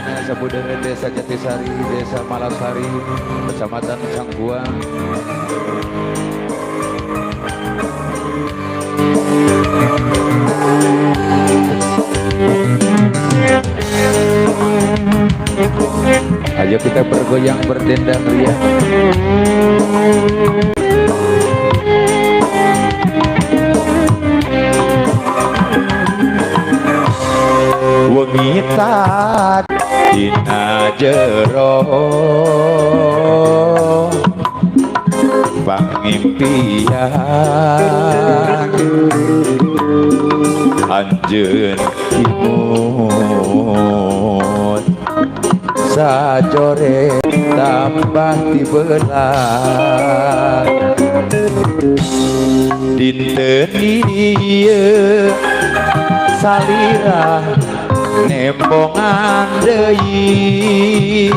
Sadayana Sabudaya Desa Jatisari, Desa Malasari, Kecamatan Sangguang. Ayo kita bergoyang berdendang ria. Wengi tat dina jero pangimpian anjeun imut sajore tambah dibelah dinten ieu salira nembongan deui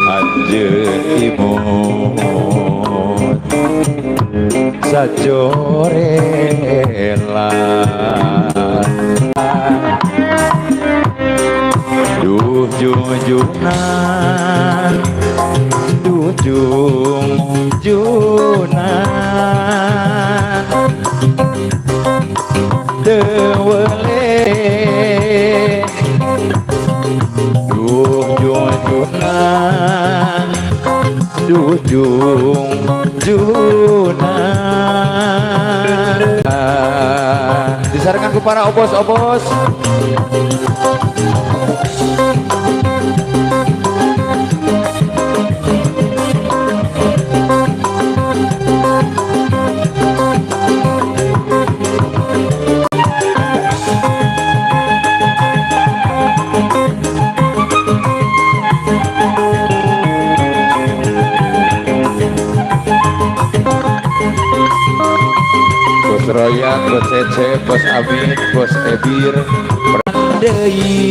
anjeun imut sajore duh jujunan duh jujunan dewele duh jujunan duh jujunan disarankan ke para obos-obos. Bos Royan, Bos Cece, Bos Amin, Bos Ebir Deui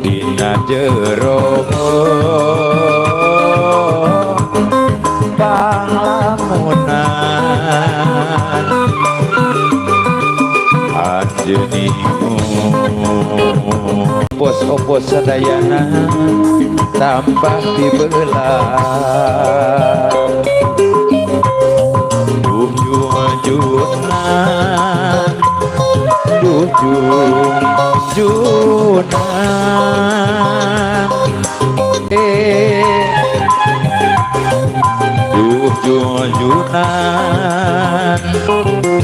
dina jero panglamunan anjeun imut bos-bos sadayana tambah dibelah duh jujunan duh jujunan duh jujunan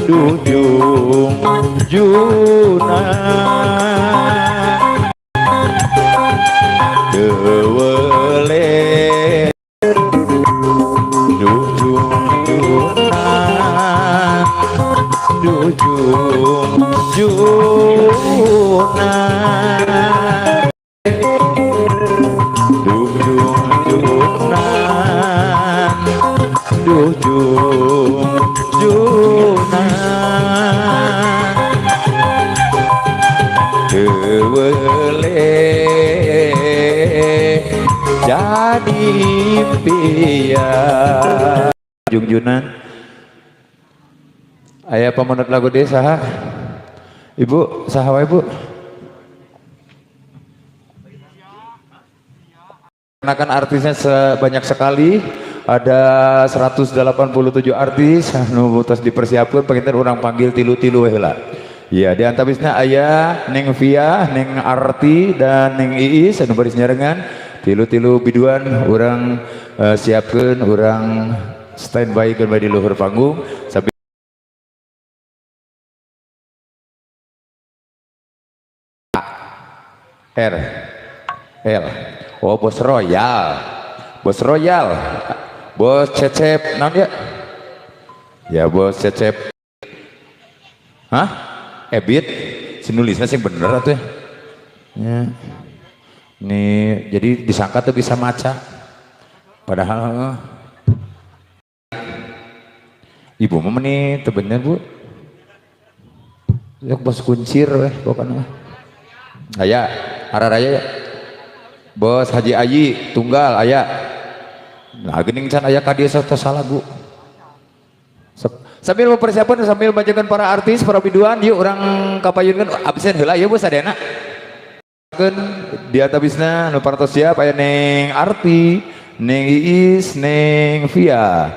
duh jujunan dewele duh jujunan duh jujunan duh jujunan duh jujunan dewele jadi impian jungjunan aya pamanut lagu deh saha ibu saha wae bu kenakan artisnya sebanyak sekali ada 187 artis anu tos dipersiapkan penginten orang panggil tilu-tilu heula ya di antawisna aya Neng Via Neng Arti dan Neng Iis anu baris nyarengan tilu-tilu biduan orang siapkeun orang standby keun di luhur panggung sampai R L oh Bos Royal Bos Cecep naon ya Bos Cecep hah Ebit sinulisnya sih bener atuh ya nih jadi disangka tuh bisa maca padahal ibu mah nih tuh bener bu yuk Bos Kuncir weh pokoknya aya hararaya ya Bos Haji Ayi tunggal aya nah gening can aya ka dieu salah bu Sambil mempersiapkan, sambil bacakan para artis, para biduan, yuk orang kapayunkan absen heula ya bos sadena. Di atabisna nu partos siap aya Neng Arti, Neng Iis, Neng Via.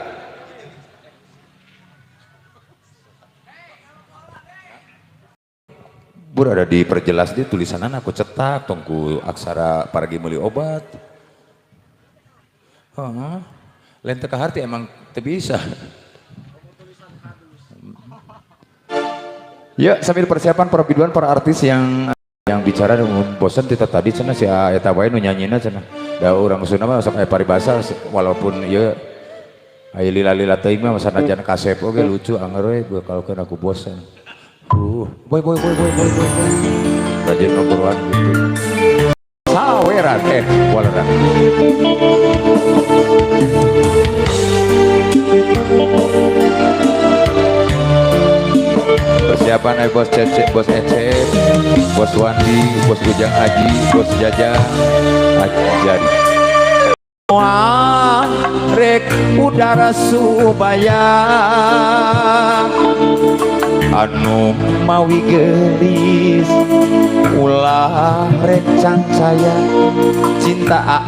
Bur ada diperjelas di tulisanan aku cetak tongku aksara paragi meuli obat. Lain teka harti emang teu bisa. Ya, sambil persiapan para biduan, para artis yang bicara bosan kita tadi cenah si eta wae nu nyanyina cenah. Da urang usuna mah sok aya paribasa walaupun ieu aya lila-lila teuing mah sanajan kasep oge lucu anger we bekalkeun aku bosan. Boy. Rajin ngobrolan gitu. Saweran walaran. Persiapan bos Cece, bos Ece, bos Wandi, bos Bujang Haji, bos Jajang, Ajari. Wah, rek udara subaya, anu mawi gelis, ulah rek cancaya, cinta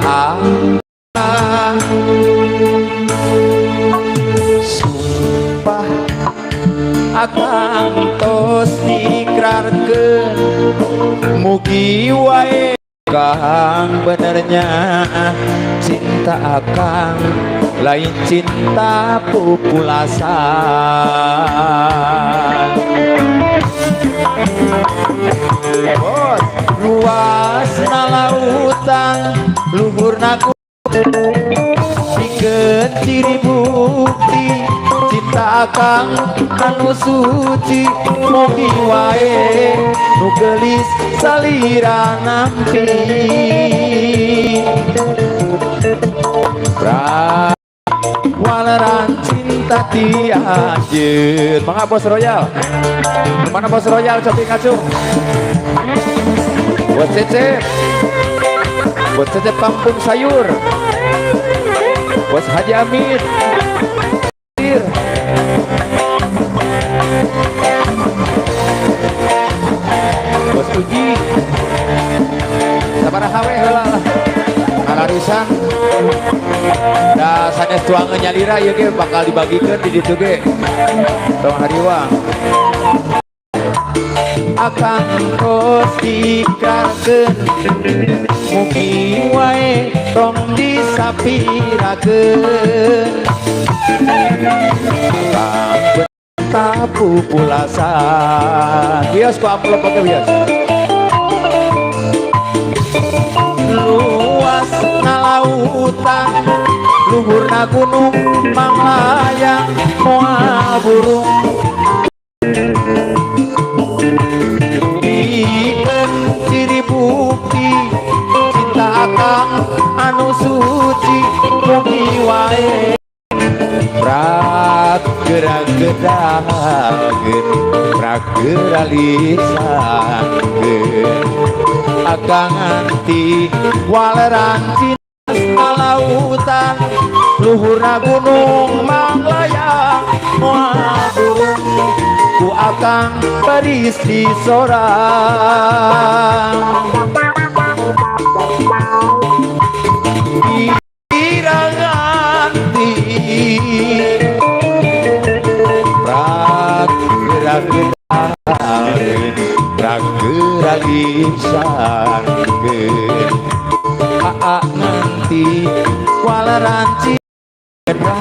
sumpah akang tos diikrarkeun mugi wae kang benernya cinta akang lain cinta pupulasan. Bos luasna lautan luhurna pikeun ciri bukti cinta akang anu suci mugi wae nu geulis salira nampi walaran cinta tianjeun. Mangga bos Royal, mana bos Royal cobi ngacung. Bos Cecep kampung sayur, bos Haji Amin, bos Uji, sabaraha we heula lah ngalarisan da sanes tuangeun nyalira ieu ge bakal dibagikeun di ditu ge tong hariwang akang tos diikrarkeun mugi wae tong disapirakeun tak pupulasan bias ku amplop oke bias luas nalautan luhurna gunung manglayang moal burung bikin ciri bukti cinta akang anu suci mugi wae prak gerak-gerakeun prak geralisankeun akang anti waleran cinta lautan luhurna gunung manglayang moal burung ku akang berisi sorang iranganti prak gerak-gerakeun prak geralisankeun nanti walaran cinta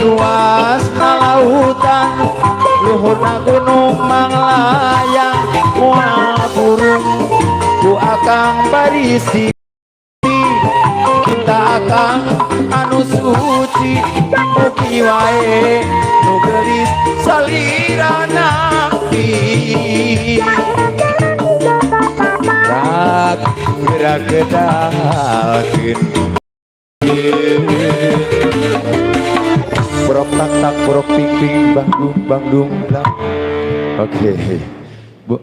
luas lautan luhurna gunung manglayang moal burung ku akang barisi cinta akang anu suci mugi wae nu geulis salira nampi rak gerak-gerakeun borok tak borok ping bangdung blang. Oke Bu.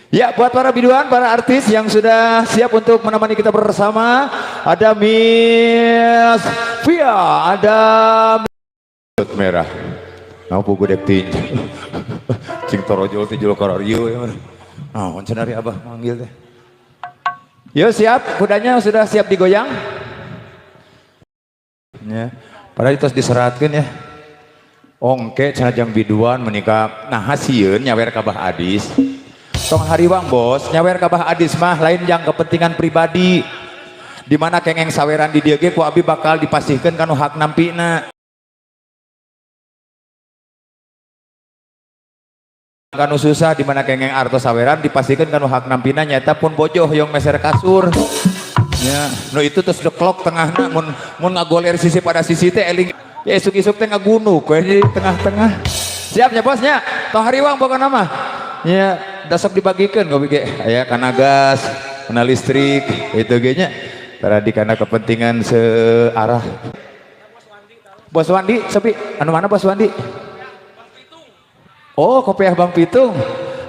Ya, buat para biduan, para artis yang sudah siap untuk menemani kita bersama, ada Miss Via, ada merah. Ngapa gudeg tinju. Cing torojol tinju karario ya. Nah, cenah abah manggil teh. Yo siap, kudanya sudah siap digoyang? Ya. Padahal itu diseratkan ya. Ongke cenah biduan menikah nah hasieun nyawer kabah adis. Tong hariwang bos, nyawer kabah adis mah lain yang kepentingan pribadi. Di mana kengeng saweran di dieu ge ku abi bakal dipasihkeun kanu hak nampina. Kanu susah di mana kengeng artos saweran dipasihkeun kanu hak nampina nyata pun bojoh yang meser kasur. Ya, no itu terus deklok tengahna mun ngagoler sisi pada sisi teh eling ya isuk-isuk teh ngagunuk we di tengah-tengah. Siapnya bosnya? Tong hariwang pokona mah. Ya, dasok dibagikeun gobi ge aya kana gas, kana listrik itu ge nya. Tara di kana kepentingan searah. Bos Wandi, sepi. Anu mana Bos Wandi? Oh, kopiah Bang Pitung.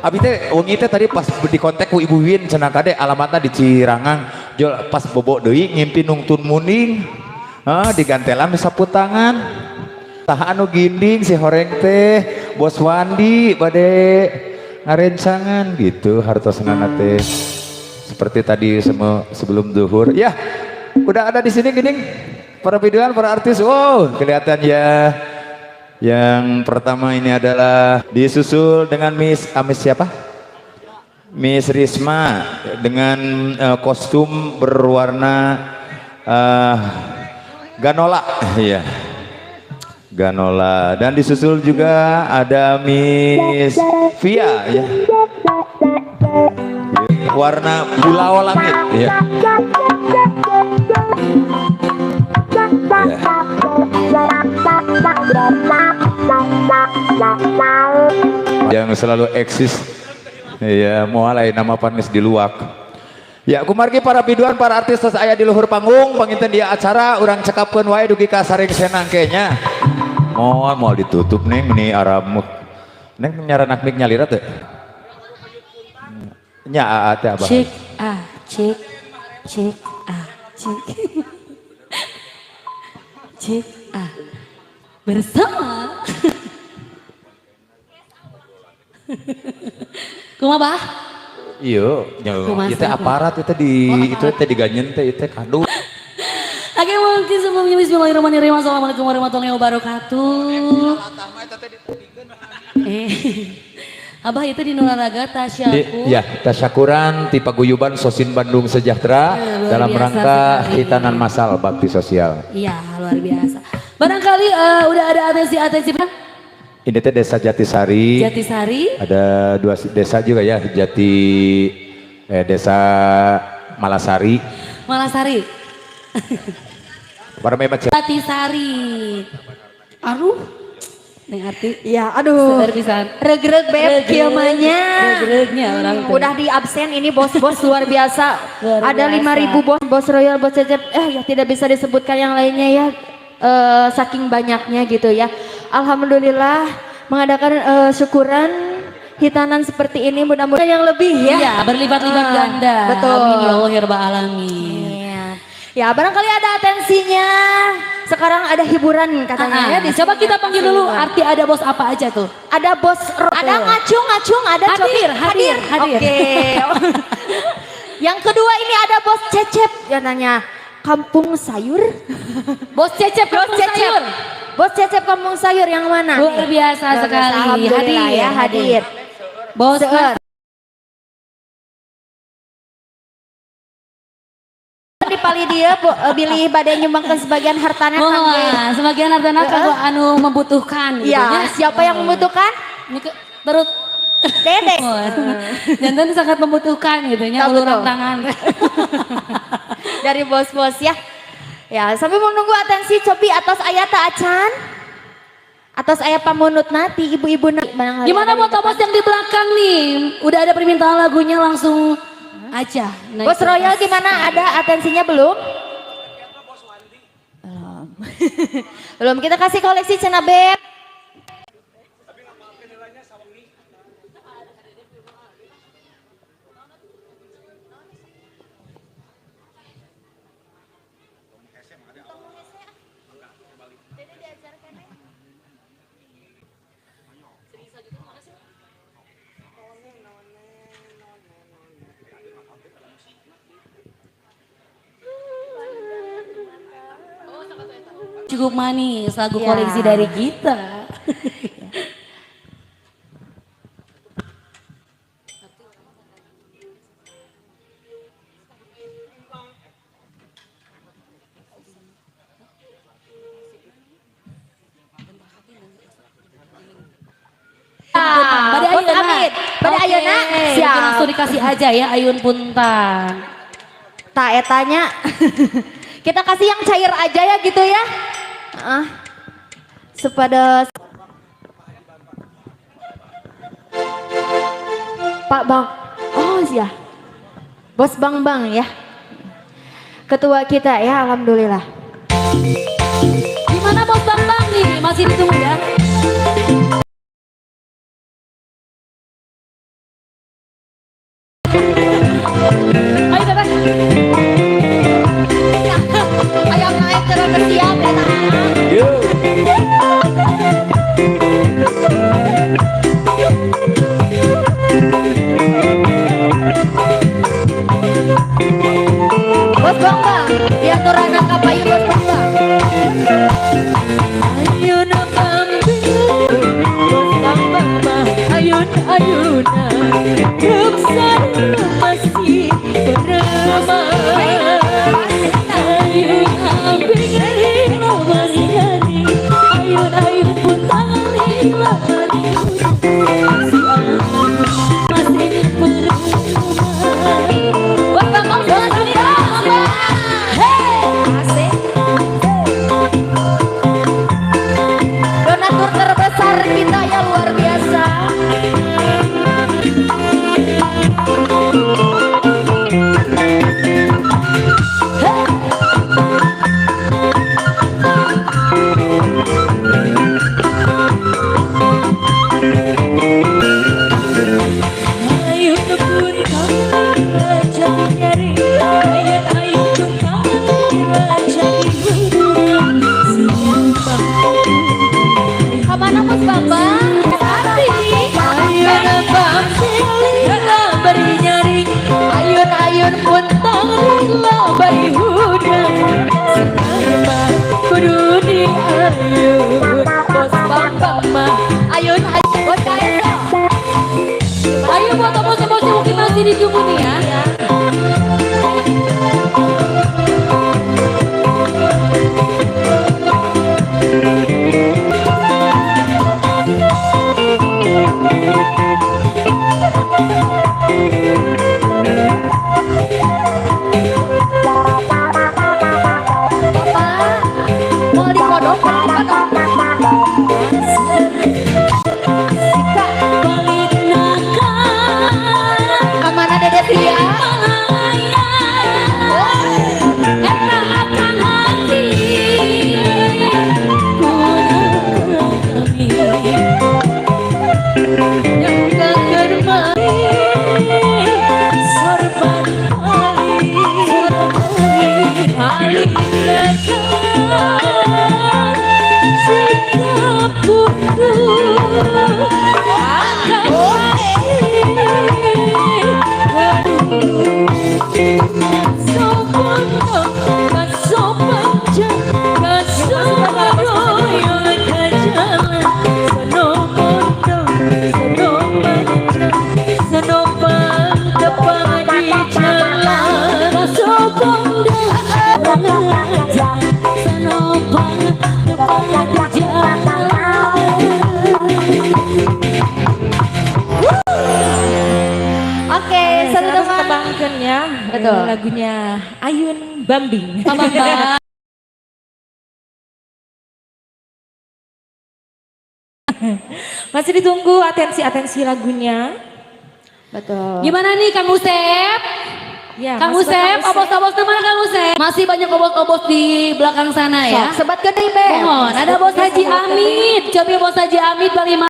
Abi teh wengi teh tadi pas di kontak ku Ibu Win cenah kade alamatna di Cirangang. Jol pas bobo deui ngimpi nungtun muning. Digantelan di sapu tangan. Tah anu ginding si horeng teh Bos Wandi bade ngarencangan gitu hartosna teh. Seperti tadi sebelum zuhur. Ya, udah ada di sini ginding. Para biduan, para artis. Wow, kelihatan ya. Yang pertama ini adalah disusul dengan Miss siapa? Miss Risma dengan kostum berwarna ganola, iya, ganola. Dan disusul juga ada Miss Via, ya, warna pulau langit, ya. Yang selalu eksis ya moal aya nama panis di luak ya kumargi para biduan para artis tos aya di luhur panggung panginten dia acara urang cekapkeun wae dugi ka saring senang kenya moal ditutup neng ini aramut neng nyaranak mik nyalira teh nya teh abah cek cek cek bersama kumaha iya itu aparat itu di itu teh diganyen teh itu kado. Oke, mungkin sebelumnya bismillahirrahmanirrahim. Assalamualaikum warahmatullahi wabarakatuh. Abah itu di Nuraraga tasyakur. Ya, tasyakuran ti paguyuban Sosin Bandung Sejahtera dalam rangka hitanan masal bakti sosial. Iya, luar biasa. Barangkali udah ada atensi ini teh desa Jatisari. Ada 2 desa juga ya, desa Malasari. Jatisari. Aduh. Neng arti. Ya, aduh. Regreg beb kieu mah nya. Regregnya orang tuh. Udah di absen ini bos-bos luar biasa. Ada 5.000 bos Royal, bos Cecep. Ya tidak bisa disebutkan yang lainnya ya. Saking banyaknya gitu ya. Alhamdulillah mengadakan syukuran hitanan seperti ini mudah-mudahan yang lebih ya. Iya, berlipat-lipat ganda. Betul. Amin ya Allah ya rabbal alamin. Ya, barangkali ada atensinya. Sekarang ada hiburan katanya. Coba kita panggil dulu arti ada bos apa aja tuh. Ada bos, ada ngacung, ada hadir. Oke. Yang kedua ini ada bos Cecep. Ya nanya, kampung sayur? Bos Cecep kampung sayur. Bos Cecep kampung sayur yang mana? Luar biasa sekali. Alhamdulillah ya hadir. Bos dipali dia pilih badai nyumbangkan sebagian hartana sebagian hartana kalau anu membutuhkan gitu ya. Siapa yang membutuhkan? Ini perut Dedek. Jantan sangat membutuhkan gitu nya uluran tangan. Dari bos-bos ya. Ya, sambil menunggu atensi cobi atas ayat acan. Atas ayat pamunut nanti ibu-ibu gimana buat bos yang di belakang nih? Udah ada permintaan lagunya langsung aja. Bos Royal gimana? Ada atensinya belum? Belum. Kita kasih koleksi Cena Beb. cukup manis, lagu Ya. koleksi dari kita. Pada Bos Ayuna. Amit, pada Oke, Ayuna, mungkin siap. langsung dikasih aja ya Ayun Puntang. Tak etanya, kita kasih yang cair aja ya gitu ya. Sepada Pak Bang, oh ya, Bos Bang Bang ya, ketua kita ya, alhamdulillah. Gimana Bos Bambang nih? Masih ditunggu ya? Ayo Bebek. Ayo naik terus siap ya nah. Bos Bang Bang, biar turana kapayu Bos Bang Bang. Ayun ayun ayuna ruksan masih bersama ayun ambing lawari ayun ayun puntang lawari si masih bersama buat bambang buat bambang hey asik Donatur terbesar kita yang luar biasa. ayun puntang raja nyari ayun ayun puntang raja ibu siapa Kemana Bos Bang Bang? ayun bang beri nyari Ayun ayun puntang tangla bari huda siapa kudu di ayun bos bambang mah ayun ayun Bos Kaisa. ayo buat bos-bos yang mungkin masih ditunggu nih ya. Mau dikodok, kemana Dede Tia? Oke, satu Harus teman. kebangkan ya. Betul. Lagunya Ayun Bambing. Pak Bambang. Masih ditunggu atensi lagunya. Betul. Gimana nih Kang Usep? Ya, Kang masih Usep, Kang obos-obos teman Kang Usep. Masih banyak obos-obos di belakang sana ya. Sobat gede Beb. Mohon, ada Bos Haji Amit. Coba Bos Haji Amit bagaimana?